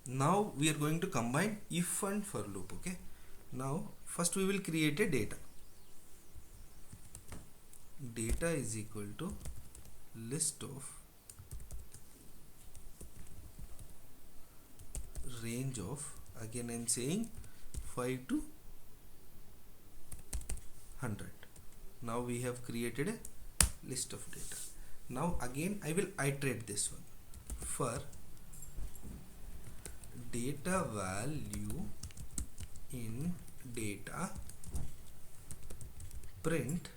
Now we are going to combine if and for loop. Okay, now first we will create a data. Data is equal to list of range of, again I am saying 5 to 100. Now we have created a list of data. Now again I will iterate this one. For data value in data, print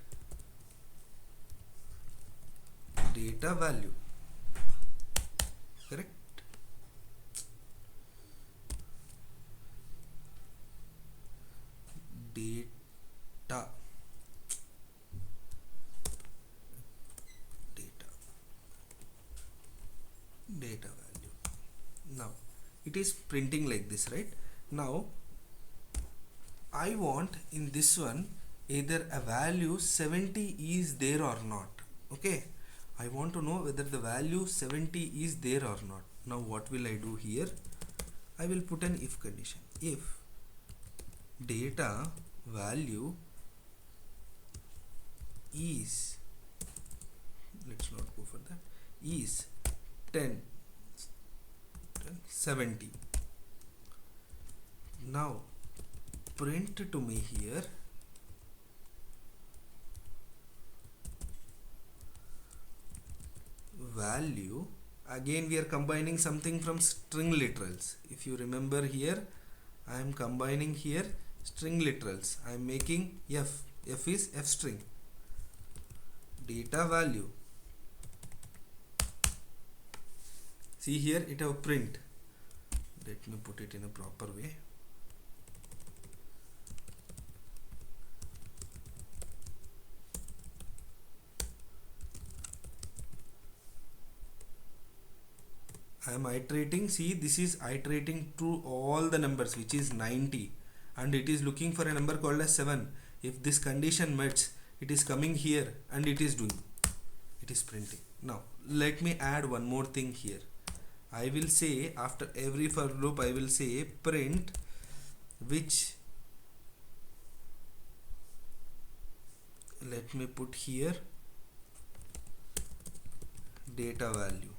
data value. Correct? Data value. Now it is printing like this, right? Now I want in this one either a value 70 is there or not. Okay, I want to know whether the value 70 is there or not. Now what will I do here? I will put an if condition. If data value is, let's not go for that, is 10 70. Now print to me here value. Again we are combining something from string literals. If you remember here, I am combining here string literals. I am making f is f string. Data value, see here it have print. Let me put it in a proper way. I am iterating. See, this is iterating to all the numbers, which is 90, and it is looking for a number called as 7. If this condition meets, it is coming here and it is doing, it is printing. Now let me add one more thing here. I will say after every for loop I will say print which, let me put here data value.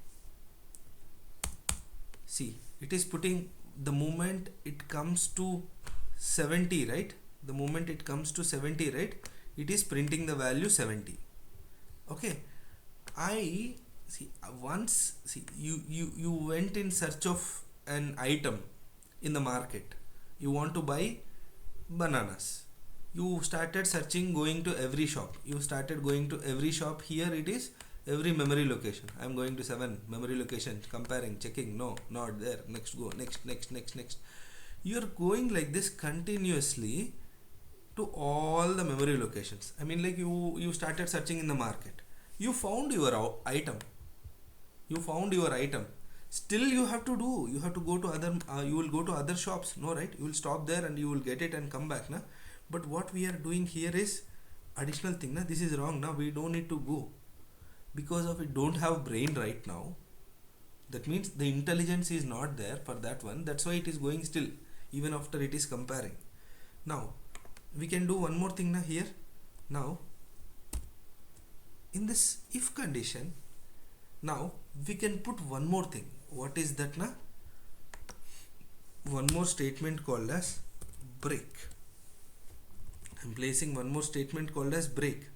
See, it is putting the moment it comes to 70, right? The moment it comes to 70, right? It is printing the value 70. Okay, I see once, see you went in search of an item in the market. You want to buy bananas. You started searching, going to every shop. You started going to every shop. Here it is every memory location. I am going to 7 memory location, comparing, checking, no, not there, next, go, next. You are going like this continuously to all the memory locations. I mean, like you started searching in the market, you found your item, still you have to go to other you will go to other shops, no, right? You will stop there and you will get it and come back, na? But what we are doing here is additional thing, na? This is wrong. Now we don't need to go, because of it don't have brain right now. That means the intelligence is not there for that one. That's why it is going still even after it is comparing. Now we can do one more thing now here. Now in this if condition, now we can put one more thing. What is that na? One more statement called as break. I'm placing one more statement called as break.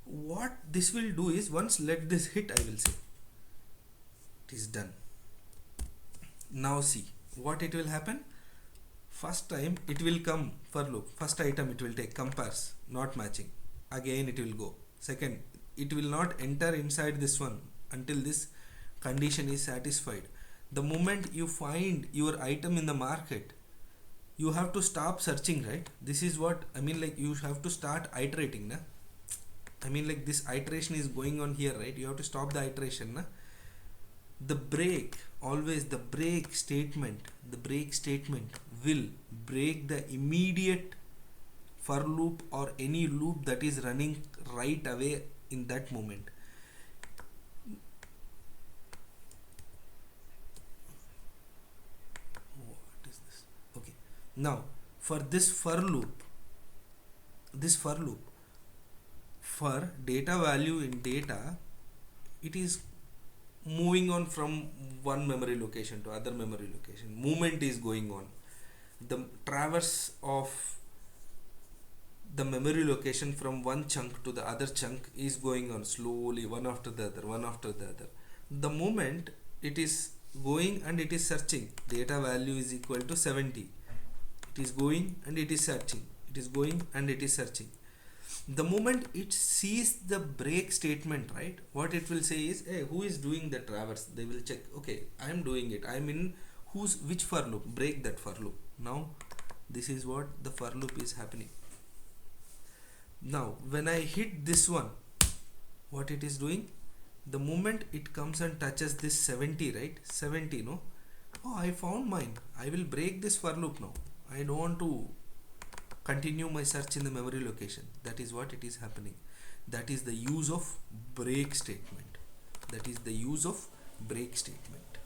What this will do is, once let this hit, I will say it is done. Now see what it will happen. First time it will come for loop, first item it will take, compares, not matching, again it will go. Second, it will not enter inside this one until this condition is satisfied. The moment you find your item in the market, you have to stop searching, right? This is what I mean, like you have to start iterating, na? I mean, like this iteration is going on here, right? You have to stop the iteration, na? The break, always the break statement will break the immediate for loop or any loop that is running right away in that moment. Now for this for loop, this for loop, for data value in data, it is moving on from one memory location to other memory location. Movement is going on. The traverse of the memory location from one chunk to the other chunk is going on slowly, one after the other, one after the other. The moment it is going and it is searching, data value is equal to 70. It is going and it is searching, it is going and it is searching. The moment it sees the break statement, right, what it will say is, hey, who is doing the traverse? They will check, okay, I am doing it, I am in which for loop, break that for loop. Now this is what the for loop is happening. Now when I hit this one, what it is doing, the moment it comes and touches this 70, right, 70, no, oh, I found mine, I will break this for loop now, I don't want to continue my search in the memory location. That is what it is happening. That is the use of break statement. That is the use of break statement.